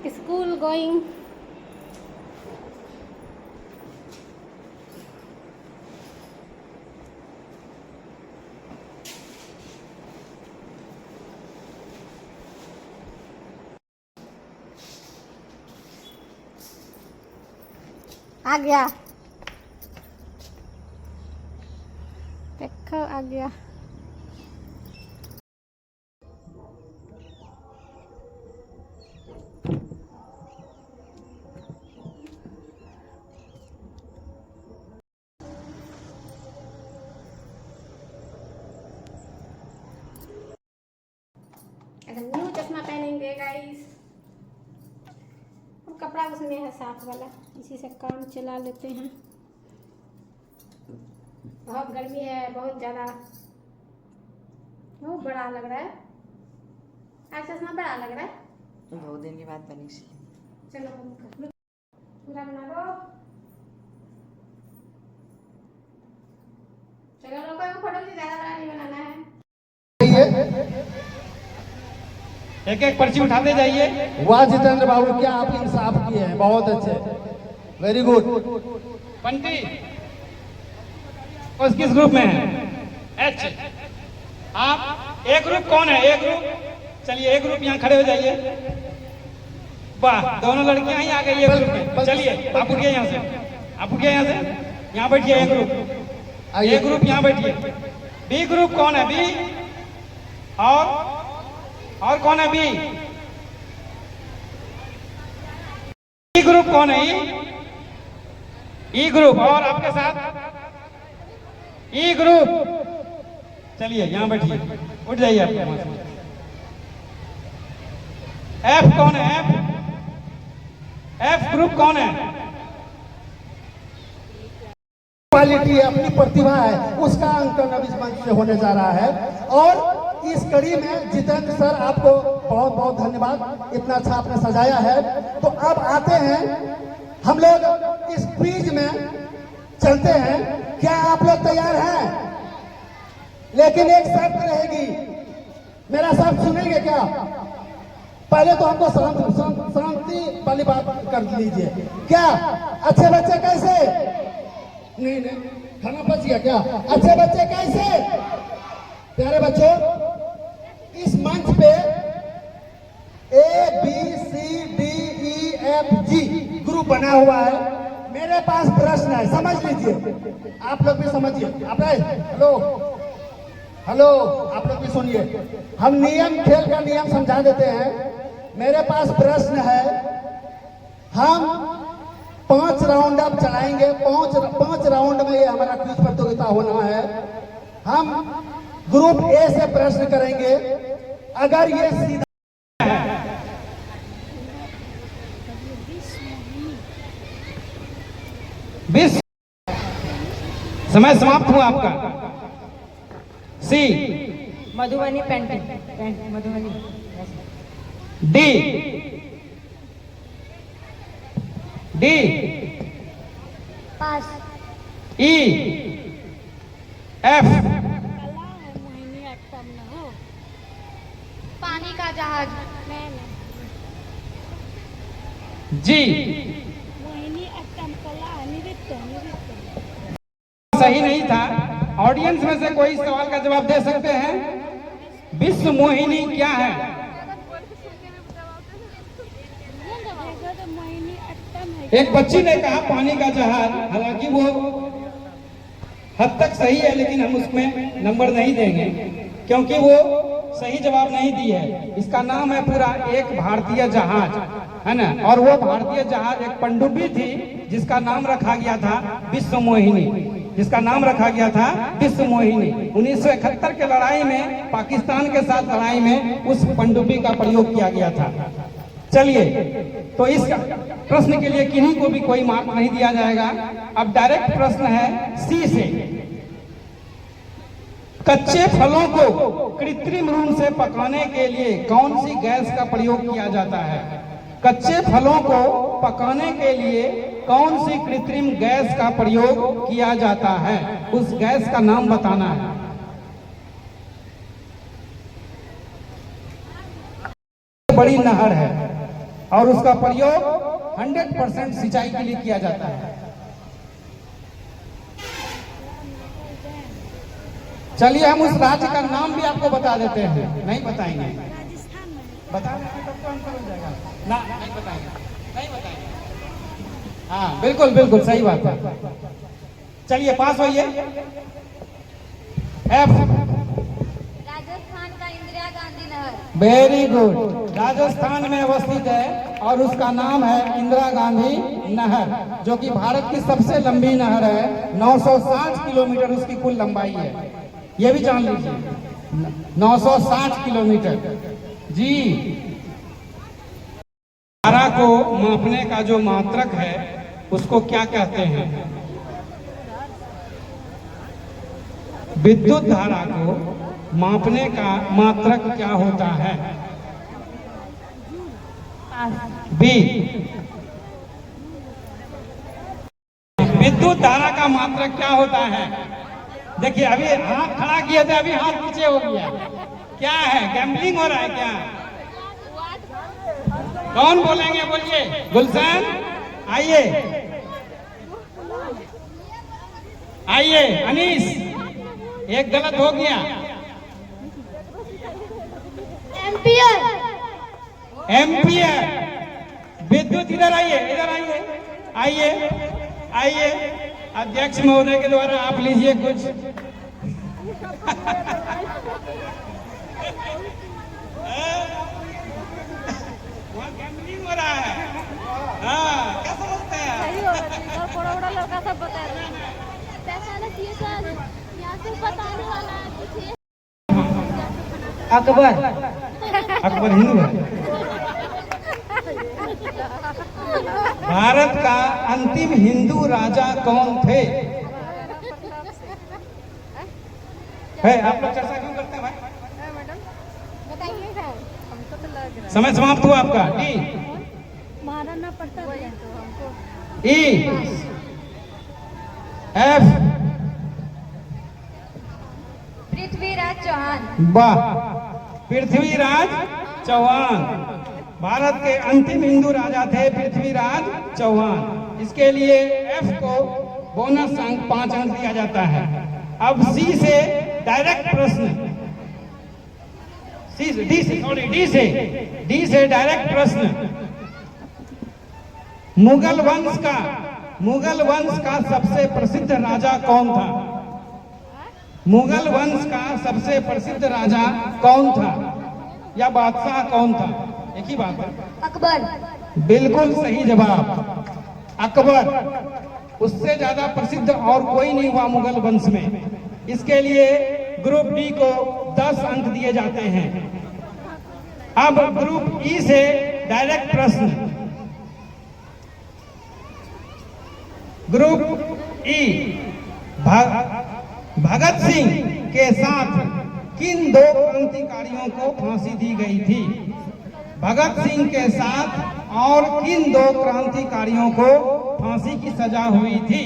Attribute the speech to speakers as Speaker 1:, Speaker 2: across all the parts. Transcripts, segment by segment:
Speaker 1: School going. आ गया, देखो आ गया। न्यू चश्मा पहनेंगे गाइस। और कपड़ा उसमें है साफ वाला, इसी से काम चला लेते हैं। बहुत गर्मी है, बहुत ज़्यादा। बहुत बड़ा लग रहा है आज, चश्मा बड़ा लग रहा है।
Speaker 2: बहुत दिन के बाद बनी सी।
Speaker 1: चलो पूरा बना लो। चलो लोगों को फोटो से ज़्यादा बड़ा नहीं बनाना है।
Speaker 3: एक एक पर्ची उठाते जाइए।
Speaker 4: वाह जितेंद्र बाबू, क्या आप इंसाफ किए हैं, बहुत अच्छे, वेरी गुड।
Speaker 3: पंटी उस किस ग्रुप में है? एच। आप ए ग्रुप कौन है? ए ग्रुप, चलिए ए ग्रुप यहाँ खड़े हो जाइए। वाह, दोनों लड़कियां ही आ गई ए ग्रुप में। चलिए आप उठिए यहाँ से, आप उठिए यहाँ से, यहाँ बैठिए। ए ग्रुप यहाँ बैठिए। बी ग्रुप कौन है? बी और कौन है? बी। ई ग्रुप कौन है? ई ग्रुप। और आपके साथ ई ग्रुप, चलिए यहां बैठिए, उठ जाइए आप वहां से। एफ कौन है? एफ ग्रुप कौन है?
Speaker 4: क्वालिटी है, अपनी प्रतिभा है, उसका अंकन अब इस मंच से होने जा रहा है। और इस कड़ी में जितेंद्र सर, आपको बहुत बहुत धन्यवाद, इतना अच्छा आपने सजाया है। तो अब आते हैं हम लोग इस क्विज में चलते हैं। क्या आप लोग तैयार हैं? लेकिन एक शर्त रहेगी, मेरा शर्त सुनेंगे क्या? पहले तो हमको शांति वाली बात कर लीजिए। क्या अच्छे बच्चे कैसे? नहीं, खाना बच गया क्या? अच्छे बच्चे कैसे? प्यारे बच्चों, इस मंच पे ABCDEFG ग्रुप बना हुआ है। मेरे पास प्रश्न है, समझ लीजिए, आप लोग भी समझिए। आप हेलो, आप लोग भी सुनिए। हम नियम, खेल का नियम समझा देते हैं। मेरे पास प्रश्न है, हम 5 राउंड अब चलाएंगे। 5 राउंड में ये हमारा क्विज प्रतियोगिता होना है। हम ग्रुप ए से प्रश्न करेंगे। अगर ये सीधा
Speaker 3: समय समाप्त हुआ आपका। सी
Speaker 2: मधुबनी पेंटिंग, मधुबनी।
Speaker 3: डी
Speaker 1: पास।
Speaker 3: ई एफ
Speaker 1: पानी का जहाज।
Speaker 3: जी सही नहीं था। ऑडियंस में से कोई सवाल का जवाब दे सकते हैं? विश्व मोहिनी क्या है? एक बच्ची ने कहा पानी का जहाज। हालांकि वो हद तक सही है, लेकिन हम उसमें नंबर नहीं देंगे क्योंकि वो सही जवाब नहीं दी है। इसका नाम है पूरा एक भारतीय जहाज, है ना। और वो भारतीय जहाज एक पनडुब्बी थी जिसका नाम रखा गया था विश्व मोहिनी, जिसका नाम रखा गया था विश्व मोहिनी। 1971 के लड़ाई में, पाकिस्तान के साथ लड़ाई में उस पनडुब्बी का प्रयोग किया गया था। चलिए, तो इस प्रश्न के लिए किन्हीं को भी कोई मार्क नहीं दिया जाएगा। अब डायरेक्ट प्रश्न है सी से। कच्चे फलों को कृत्रिम रूप से पकाने के लिए कौन सी गैस का प्रयोग किया जाता है? कच्चे फलों को पकाने के लिए कौन सी कृत्रिम गैस का प्रयोग किया जाता है? उस गैस का नाम बताना है। बड़ी नहर है, और उसका प्रयोग 100% सिंचाई के लिए किया जाता है। चलिए हम उस राज्य का नाम भी आपको बता देते हैं। नहीं बताएंगे? बता देंगे तब तो आंसर हो जाएगा ना। नहीं बताएंगे, नहीं बताएंगे। हाँ बिल्कुल बिल्कुल सही बात है। चलिए पास होइए। एफ।
Speaker 1: राजस्थान का इंदिरा गांधी नहर।
Speaker 3: Very good. राजस्थान में अवस्थित है और उसका नाम है इंदिरा गांधी नहर, जो कि भारत की सबसे लंबी नहर है। 960 किलोमीटर उसकी कुल लंबाई है, ये भी जान लीजिए। 960 किलोमीटर जी। धारा को मापने का जो मात्रक है उसको क्या कहते हैं? विद्युत धारा को मापने का मात्रक क्या होता है? बी। विद्युत धारा का मात्रक क्या होता है? देखिए अभी हाथ खड़ा किए थे, अभी हाथ पीछे हो गया। क्या है, गैम्बलिंग हो रहा है क्या? कौन बोलेंगे? बोलिए। गुलशन आइए, आइए। अनीस, एक गलत हो गया।
Speaker 1: एम्पियर।
Speaker 3: एम्पियर। विद्युत, इधर आइए, इधर आइए, आइए, आइए। अध्यक्ष महोदय के द्वारा आप लीजिए कुछ। गैम्बलिंग हो रहा है। हाँ, क्या समझते हैं?
Speaker 1: सही हो रहा है, बड़ा बड़ा लड़का सब बता रहे हैं। पैसा रखिए सर, यहाँ से बताने वाला है कुछ।
Speaker 2: अकबर।
Speaker 3: अकबर हिंदू है। भारत का अंतिम हिंदू राजा कौन थे? है, आप लोग चर्चा क्यों करते हैं भाई?
Speaker 1: बताइए सर, हमको तो लग रहा है
Speaker 3: समय समाप्त हुआ आपका। डी।
Speaker 1: महाराणा प्रताप तो हमको।
Speaker 3: ई। एफ।
Speaker 1: पृथ्वीराज चौहान।
Speaker 3: वाह, पृथ्वीराज चौहान। भारत के अंतिम हिंदू राजा थे पृथ्वीराज चौहान। इसके लिए एफ को बोनस अंक 5 अंक दिया जाता है। अब सी से डायरेक्ट प्रश्न, डी से डायरेक्ट प्रश्न। मुगल वंश का सबसे प्रसिद्ध राजा कौन था? मुगल वंश का सबसे प्रसिद्ध राजा कौन था या बादशाह कौन था? एक ही बात है।
Speaker 1: अकबर।
Speaker 3: बिल्कुल सही जवाब, अकबर। उससे ज्यादा प्रसिद्ध और कोई नहीं हुआ मुगल वंश में। इसके लिए ग्रुप डी को 10 अंक दिए जाते हैं। अब ग्रुप ई से डायरेक्ट प्रश्न। ग्रुप ई। भगत सिंह के साथ किन 2 क्रांतिकारियों को फांसी दी गई थी? भगत सिंह के साथ और किन 2 क्रांतिकारियों को फांसी की सजा हुई थी?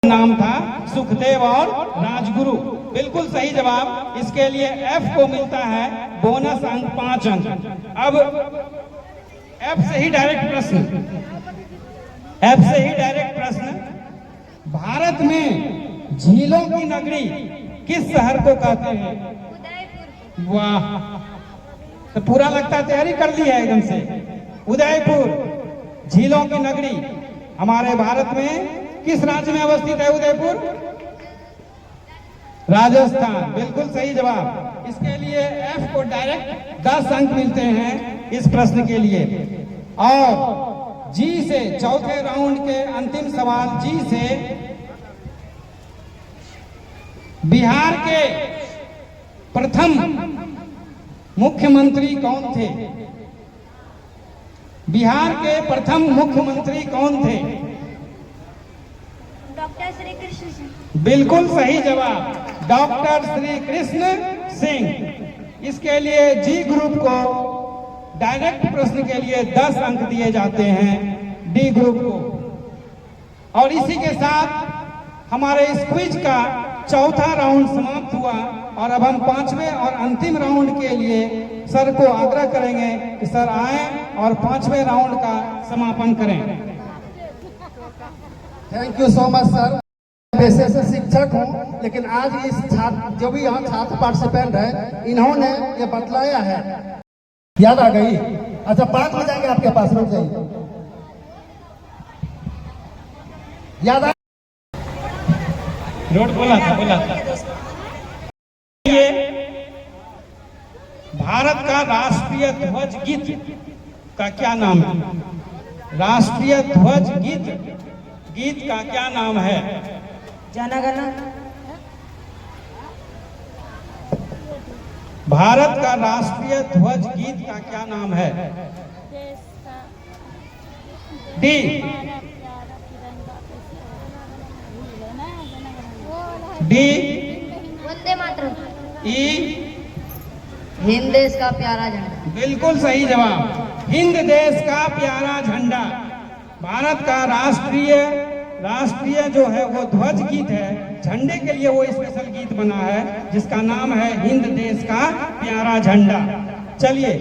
Speaker 3: नाम था सुखदेव और राजगुरु। बिल्कुल सही जवाब। इसके लिए एफ को मिलता है बोनस अंक 5 अंक। अब एफ से ही डायरेक्ट प्रश्न, भारत में झीलों की नगरी किस शहर को कहते हैं?
Speaker 1: उदयपुर।
Speaker 3: वाह, तो पूरा लगता है तैयारी कर ली है एकदम से। उदयपुर झीलों की नगरी हमारे भारत में किस राज्य में अवस्थित है? उदयपुर राजस्थान। बिल्कुल सही जवाब। इसके लिए एफ को डायरेक्ट 10 अंक मिलते हैं इस प्रश्न के लिए। और जी से चौथे राउंड के अंतिम सवाल, जी से बिहार के प्रथम मुख्यमंत्री कौन थे? बिहार के प्रथम मुख्यमंत्री कौन थे?
Speaker 1: डॉक्टर श्री कृष्ण सिंह।
Speaker 3: बिल्कुल सही जवाब, डॉक्टर श्री कृष्ण सिंह। इसके लिए जी ग्रुप को डायरेक्ट प्रश्न के लिए 10 अंक दिए जाते हैं, डी ग्रुप को। और इसी के साथ हमारे इस क्विज का चौथा राउंड समाप्त हुआ और अब हम पांचवें और अंतिम राउंड के लिए सर को आग्रह करेंगे कि सर आए और पांचवें राउंड का समापन करें।
Speaker 4: Thank you so much sir. पेशे से शिक्षक हूँ, लेकिन आज इस छात्र जो भी यहाँ छात्र पार्टिसिपेंट है, इन्होंने ये बतलाया है। याद आ गई? अच्छा, बाद में जाएंगे आपके पास, रुक जाइए। याद आ
Speaker 3: रोड बोला था। ये भारत का राष्ट्रीय ध्वज गीत का क्या नाम है? राष्ट्रीय ध्वज गीत का क्या नाम है?
Speaker 2: जनगणना।
Speaker 3: भारत का राष्ट्रीय ध्वज गीत का क्या नाम है?
Speaker 1: देश का
Speaker 3: डी डी
Speaker 5: वंदे मातरम।
Speaker 3: ई
Speaker 5: हिंद देश का प्यारा झंडा।
Speaker 3: बिल्कुल सही जवाब। हिंद देश का प्यारा झंडा। भारत का राष्ट्रीय जो है वो ध्वज गीत है। झंडे के लिए वो स्पेशल गीत बना है जिसका नाम है हिंद देश का प्यारा झंडा। चलिए